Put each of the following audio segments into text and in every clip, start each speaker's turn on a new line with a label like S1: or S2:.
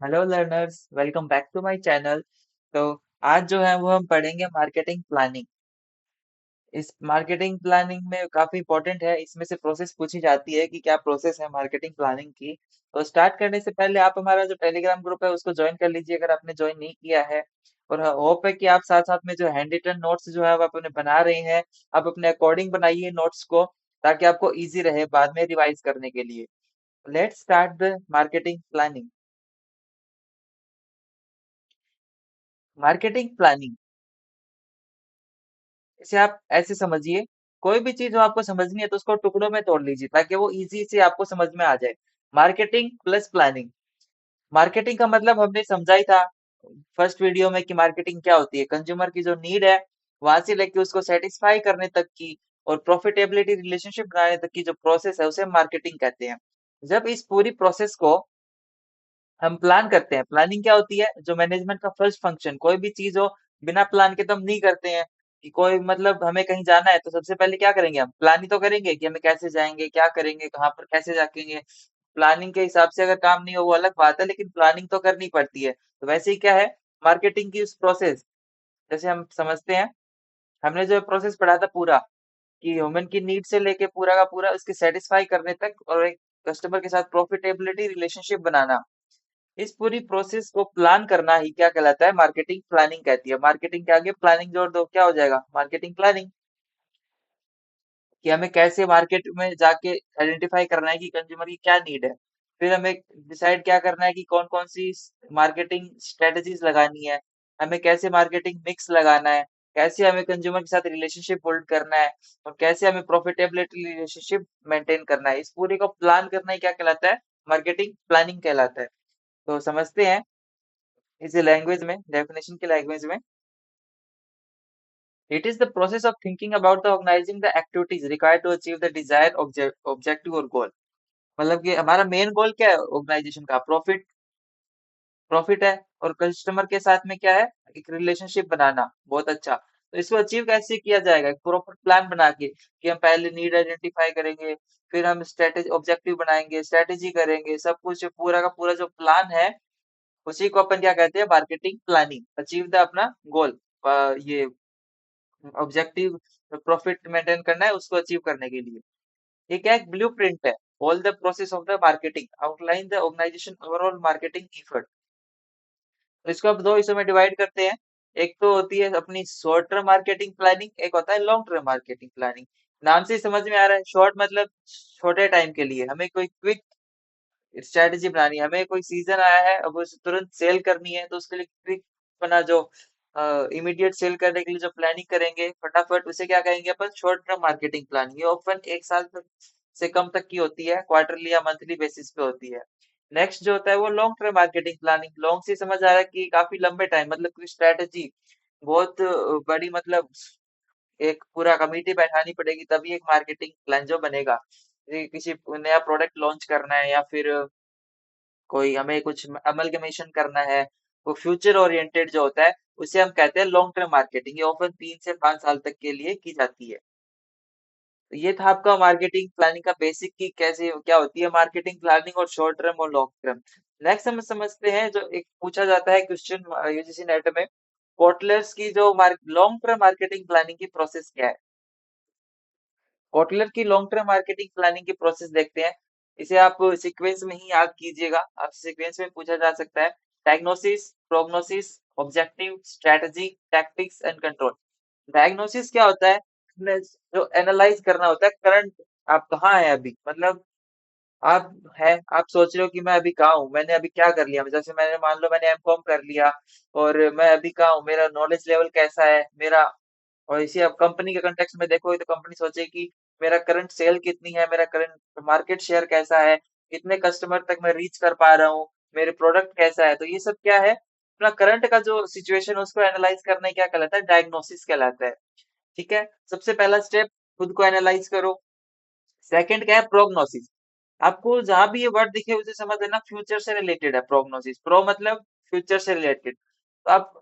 S1: Hello learners, welcome back to my channel. तो आज जो है वो हम पढ़ेंगे मार्केटिंग प्लानिंग। इस मार्केटिंग प्लानिंग में काफी इंपॉर्टेंट है, इसमें से प्रोसेस पूछी जाती है कि क्या प्रोसेस है मार्केटिंग प्लानिंग की। तो स्टार्ट करने से पहले आप हमारा जो टेलीग्राम ग्रुप है उसको ज्वाइन कर लीजिए अगर आपने ज्वाइन नहीं किया है। और होप है कि आप साथ साथ में जो हैंड रिटन नोट्स जो है वो अपने बना रहे हैं। आप अपने अकॉर्डिंग बनाइए नोट्स को, ताकि आपको इजी रहे बाद में रिवाइज करने के लिए। Let's start the marketing planning. Marketing planning इसे आप ऐसे समझिए, कोई भी चीज जो आपको समझनी है तो उसको टुकड़ों में तोड़ लीजिए ताकि वो इजी से आपको समझ में आ जाए। Marketing plus planning. मार्केटिंग का मतलब हमने समझा ही था फर्स्ट वीडियो में कि मार्केटिंग क्या होती है। कंज्यूमर की जो नीड है वहां से लेके उसको सेटिस्फाई करने तक की और प्रॉफिटेबिलिटी रिलेशनशिप बनाने तक की जो प्रोसेस है उसे मार्केटिंग कहते हैं। जब इस पूरी प्रोसेस को हम प्लान करते हैं, प्लानिंग क्या होती है, जो मैनेजमेंट का फर्स्ट फंक्शन, कोई भी चीज हो बिना प्लान के तो हम नहीं करते हैं। कि कोई मतलब हमें कहीं जाना है तो सबसे पहले क्या करेंगे, हम प्लान ही तो करेंगे कि हमें कैसे जाएंगे, क्या करेंगे, कहाँ पर कैसे जाएंगे। प्लानिंग के हिसाब से अगर काम नहीं हो वो अलग बात है, लेकिन प्लानिंग तो करनी पड़ती है। तो वैसे ही क्या है मार्केटिंग की उस प्रोसेस, जैसे हम समझते हैं, हमने जो प्रोसेस पढ़ा था पूरा, कि ह्यूमन की नीड से लेके पूरा का पूरा उसके सेटिस्फाई करने तक और एक कस्टमर के साथ प्रॉफिटेबिलिटी रिलेशनशिप बनाना, इस पूरी प्रोसेस को प्लान करना ही क्या कहलाता है, मार्केटिंग प्लानिंग कहती है। मार्केटिंग के आगे प्लानिंग जोड़ दो, क्या हो जाएगा, मार्केटिंग प्लानिंग। कि हमें कैसे मार्केट में जाके आइडेंटिफाई करना है कि कंज्यूमर की क्या नीड है। फिर हमें डिसाइड क्या करना है कि कौन कौन सी मार्केटिंग स्ट्रेटजीज लगानी है, हमें कैसे मार्केटिंग मिक्स लगाना है, कैसे हमें कंज्यूमर के साथ रिलेशनशिप बिल्ड करना है, और कैसे हमें प्रॉफिटेबिलिटी रिलेशनशिप मेंटेन करना है। इस पूरे को प्लान करना ही क्या कहलाता है, मार्केटिंग प्लानिंग कहलाता है। तो समझते हैं इसे लैंग्वेज में, डेफिनेशन की लैंग्वेज में। It is the process of thinking about the organising the activities required to achieve the desire objective और गोल। मतलब कि हमारा मेन गोल क्या है ऑर्गेनाइजेशन का, प्रॉफिट। प्रॉफिट है, और कस्टमर के साथ में क्या है, एक रिलेशनशिप बनाना। बहुत अच्छा। तो इसको अचीव कैसे किया जाएगा, एक प्रॉपर प्लान बना के, कि हम पहले नीड आइडेंटिफाई करेंगे, फिर हम स्ट्रेटेजी ऑब्जेक्टिव बनाएंगे, स्ट्रेटेजी करेंगे, सब कुछ पूरा का पूरा जो प्लान है उसी को अपन क्या कहते हैं, मार्केटिंग प्लानिंग। अचीव द अपना गोल, ये ऑब्जेक्टिव, प्रॉफिट मेंटेन करना है उसको अचीव करने के लिए। ये क्या एक ब्लूप्रिंट है, all the process of the marketing outline the organisation overall marketing effort. तो इसको अब दो हिस्सों में डिवाइड करते हैं। एक तो होती है अपनी शॉर्ट टर्म मार्केटिंग प्लानिंग, एक होता है लॉन्ग टर्म मार्केटिंग प्लानिंग। नाम से ही समझ में आ रहा है, शॉर्ट मतलब छोटे टाइम के लिए हमें कोई क्विक स्ट्रेटेजी बनानी है, हमें कोई सीजन आया है अब उसे तुरंत सेल करनी है तो उसके लिए क्विक अपना जो इमीडिएट सेल करने के लिए जो प्लानिंग करेंगे फटाफट, उसे क्या कहेंगे अपन, शॉर्ट टर्म मार्केटिंग प्लानिंग। ये ऑफन एक साल तक से कम तक की होती है, क्वार्टरली या मंथली बेसिस पे होती है। नेक्स्ट जो होता है वो long term marketing planning. Long से समझ आ रहा है कि काफी लंबे टाइम, मतलब कोई स्ट्रेटेजी बहुत बड़ी, मतलब एक पूरा कमेटी बैठानी पड़ेगी तभी एक मार्केटिंग प्लान जो बनेगा। किसी नया प्रोडक्ट लॉन्च करना है या फिर कोई हमें कुछ अमलगमेशन करना है, वो फ्यूचर ओरिएंटेड जो होता है उसे हम कहते हैं लॉन्ग टर्म मार्केटिंग। ये ऑफन 3 से 5 साल तक के लिए की जाती है। तो ये था आपका मार्केटिंग प्लानिंग का बेसिक, की कैसे क्या होती है मार्केटिंग प्लानिंग, और शॉर्ट टर्म और लॉन्ग टर्म। नेक्स्ट हम समझते हैं, जो एक पूछा जाता है क्वेश्चन यूजीसी नेट में, कोटलर्स की जो लॉन्ग टर्म मार्केटिंग प्लानिंग की प्रोसेस क्या है। कोटलर की लॉन्ग टर्म मार्केटिंग प्लानिंग की प्रोसेस देखते हैं। इसे आप सीक्वेंस में ही याद कीजिएगा, आप सीक्वेंस में पूछा जा सकता है। Diagnosis, prognosis, objective, strategy, tactics and control. Diagnosis क्या होता है, जो एनालाइज करना होता है करंट, आप कहाँ हैं अभी, मतलब आप है, आप सोच रहे हो कि मैं अभी कहाँ हूँ, मैंने अभी क्या कर लिया, जैसे मैंने मान लो मैंने एमकॉम कर लिया और मैं अभी कहाँ हूँ, मेरा नॉलेज लेवल कैसा है मेरा। और इसी अब कंपनी के कंटेक्स्ट में देखो तो कंपनी सोचे कि मेरा करंट सेल कितनी है, मेरा करंट मार्केट शेयर कैसा है, कितने कस्टमर तक मैं रीच कर पा रहा हूँ, मेरे प्रोडक्ट कैसा है। तो ये सब क्या है, अपना करंट का जो सिचुएशन उसको एनालाइज करना ही क्या कहलाता है, डायग्नोसिस कहलाता है। ठीक है, सबसे पहला स्टेप, खुद को एनालाइज करो। सेकंड क्या है, प्रोग्नोसिस। आपको जहां भी ये वर्ड दिखे उसे समझ लेना फ्यूचर से रिलेटेड है। प्रोग्नोसिस, प्रो मतलब फ्यूचर से रिलेटेड। तो आप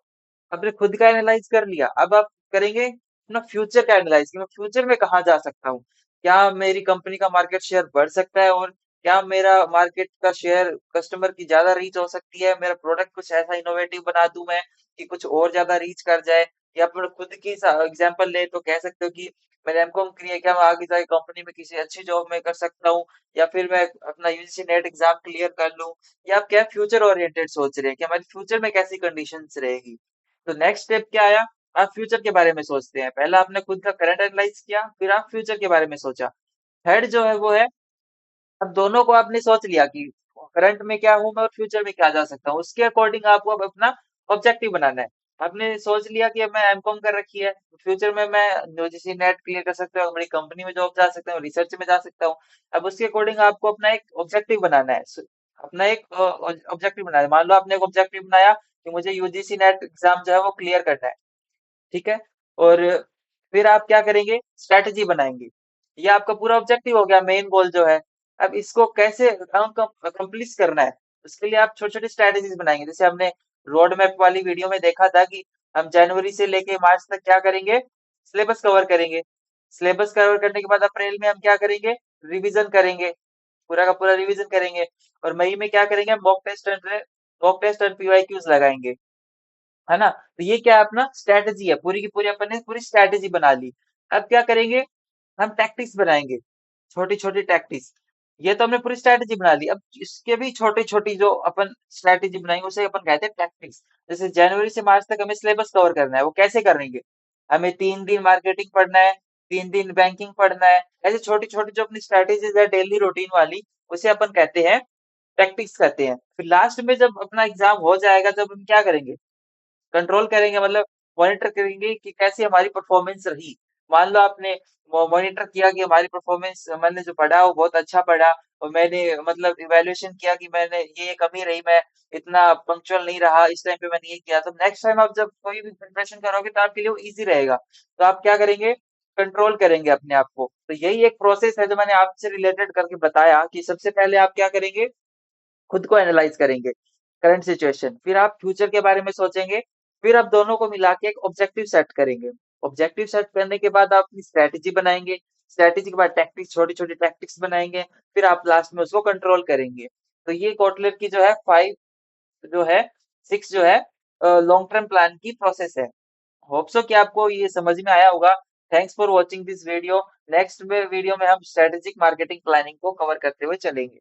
S1: आपने खुद का एनालाइज कर लिया, अब आप करेंगे अपना फ्यूचर का एनालाइज कि मैं फ्यूचर में कहाँ जा सकता हूँ, क्या मेरी कंपनी का मार्केट शेयर बढ़ सकता है और क्या मेरा मार्केट का शेयर कस्टमर की ज्यादा रीच हो सकती है, मेरा प्रोडक्ट कुछ ऐसा इनोवेटिव बना दूं मैं कि कुछ और ज्यादा रीच कर जाए। या फिर खुद की एग्जांपल ले तो कह सकते हो कि मैंने एमकॉम किया है, क्या मैं आगे जाके कंपनी में किसी अच्छी जॉब में कर सकता हूँ, या फिर मैं अपना यूजीसी नेट एग्जाम क्लियर कर लूं। या आप क्या फ्यूचर ओरिएंटेड सोच रहे हैं कि हमारी फ्यूचर में कैसी कंडीशंस रहेगी। तो नेक्स्ट स्टेप क्या आया, आप फ्यूचर के बारे में सोचते हैं। पहला आपने खुद का करंट एनालाइज किया, फिर आप फ्यूचर के बारे में सोचा। थर्ड जो है वो है, अब दोनों को आपने सोच लिया कि करंट में क्या हूं मैं और फ्यूचर में क्या जा सकता हूँ, उसके अकॉर्डिंग आपको अब अपना ऑब्जेक्टिव बनाना है। आपने सोच लिया कि अब मैं एमकॉम कर रखी है, फ्यूचर में मैं यूजीसी नेट क्लियर कर सकता हूँ, बड़ी कंपनी में जॉब जा सकता हूँ, रिसर्च में जा सकता हूँ। अब उसके अकॉर्डिंग आपको अपना एक ऑब्जेक्टिव बनाना है। अपना एक ऑब्जेक्टिव बनाना है। मान लो आपने एक ऑब्जेक्टिव बनाया कि मुझे यूजीसी नेट एग्जाम जो है वो क्लियर करना है, ठीक है। और फिर आप क्या करेंगे, स्ट्रैटेजी बनाएंगे। ये आपका पूरा ऑब्जेक्टिव हो गया, मेन गोल जो है। अब इसको कैसे अकम्प्लिश करना है, उसके लिए आप छोटी छोटी स्ट्रैटेजीज बनाएंगे। जैसे हमने रोड मैप वाली वीडियो में देखा था कि हम जनवरी से लेके मार्च तक क्या करेंगे, सिलेबस कवर करेंगे। सिलेबस कवर करने के बाद अप्रैल में हम क्या करेंगे, रिवीजन करेंगे, पूरा का पूरा रिवीजन करेंगे। और मई में क्या करेंगे, मॉक टेस्ट और पीवाईक्यूज लगाएंगे, है ना। तो ये क्या है, अपना स्ट्रैटेजी है, पूरी की पूरी अपन ने पूरी स्ट्रैटेजी बना ली। अब क्या करेंगे, हम टैक्टिक्स बनाएंगे, छोटी छोटी टैक्टिक्स। ये तो हमने पूरी स्ट्रैटेजी बना ली, अब इसके भी छोटी छोटी जो अपन स्ट्रैटेजी बनाएंगे उसे अपन कहते हैं टैक्टिक्स। जैसे जनवरी से मार्च तक हमें सिलेबस कवर करना है, वो कैसे करेंगे, हमें 3 दिन मार्केटिंग पढ़ना है, 3 दिन बैंकिंग पढ़ना है। ऐसे छोटी छोटी जो अपनी स्ट्रैटेजीज है डेली रूटीन वाली, उसे अपन कहते हैं टैक्टिक्स कहते हैं। फिर लास्ट में जब अपना एग्जाम हो जाएगा, जब हम क्या करेंगे, कंट्रोल करेंगे, मतलब मॉनिटर करेंगे कि कैसी हमारी परफॉर्मेंस रही। मान लो आपने मॉनिटर किया कि हमारी परफॉर्मेंस, मैंने जो पढ़ा वो बहुत अच्छा पढ़ा, और मैंने मतलब इवैल्यूएशन किया कि मैंने ये कमी रही, मैं इतना पंक्चुअल नहीं रहा, इस टाइम पे मैंने ये किया। तो नेक्स्ट टाइम आप जब कोई भी प्रिपरेशन करोगे तो आपके लिए वो ईजी रहेगा। तो आप क्या करेंगे, कंट्रोल करेंगे अपने आप को। तो यही एक प्रोसेस है जो मैंने आपसे रिलेटेड करके बताया कि सबसे पहले आप क्या करेंगे, खुद को एनालाइज करेंगे, करंट सिचुएशन, फिर आप फ्यूचर के बारे में सोचेंगे, फिर आप दोनों को मिला के एक ऑब्जेक्टिव सेट करेंगे। ऑब्जेक्टिव सेट करने के बाद आप अपनी स्ट्रैटेजी बनाएंगे, स्ट्रैटेजी के बाद टैक्टिक्स, छोटी छोटी टैक्टिक्स बनाएंगे, फिर आप लास्ट में उसको कंट्रोल करेंगे। तो ये कोटलर की जो है 6 जो है लॉन्ग टर्म प्लान की प्रोसेस है। होप सो कि आपको ये समझ में आया होगा। Thanks for watching this video. Next में वीडियो में हम स्ट्रेटेजिक मार्केटिंग प्लानिंग को कवर करते हुए चलेंगे।